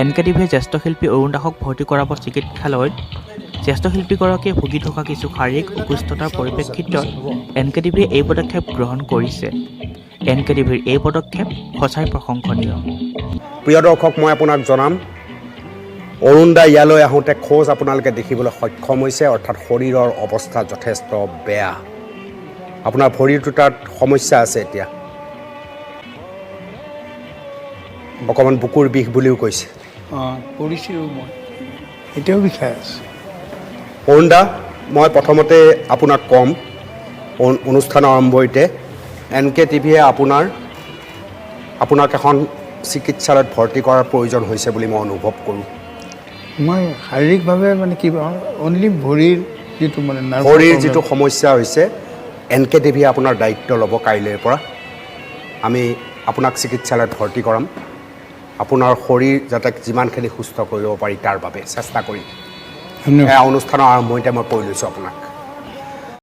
এনকেটিভিয়ে জ্যেষ্ঠ শিল্পী অৰুণ দাসক ভৰ্তি কৰাব চিকিৎসালয়ত। জ্যেষ্ঠ শিল্পীগৰাকীয়ে ভুগি থকা কিছু শাৰীৰিক অসুস্থতাৰ পৰিপ্ৰেক্ষিতত এনকেটিভিয়ে এই পদক্ষেপ গ্ৰহণ কৰিছে। এনকেটিভিৰ এই পদক্ষেপ সঁচাই প্ৰশংসনীয়। প্ৰিয় দৰ্শক, মই আপোনাক জনাম, অৰুণ দা ইয়ালৈ আহোঁতে খোজ আপোনালোকে দেখিবলৈ সক্ষম হৈছে, অৰ্থাৎ শৰীৰৰ অৱস্থা যথেষ্ট বেয়া। আপোনাৰ ভৰিটো তাত সমস্যা আছে এতিয়া, অকণমান বুকুৰ বিষ বুলিও কৈছে। পৰিছিলোঁ মই, এতিয়াও বিষাই আছে। অৰুণ দা, মই প্ৰথমতে আপোনাক ক'ম, অনুষ্ঠানৰ আৰম্ভণিতে এনকেটিভিয়ে আপোনাক এখন চিকিৎসালয়ত ভৰ্তি কৰাৰ প্ৰয়োজন হৈছে বুলি মই অনুভৱ কৰোঁ। মই শাৰীৰিকভাৱে মানে কি অনলি ভৰিৰ যিটো মানে ভৰিৰ যিটো সমস্যা হৈছে, এনকেটিভিয়ে আপোনাৰ দায়িত্ব ল'ব কাইলৈৰ পৰা। আমি আপোনাক চিকিৎসালয়ত ভৰ্তি কৰাম, আপোনাৰ শৰীৰ যাতে যিমানখিনি সুস্থ কৰিব পাৰি তাৰ বাবে চেষ্টা কৰিম। অনুষ্ঠানৰ আৰম্ভণিতে মই কৈ লৈছোঁ আপোনাক।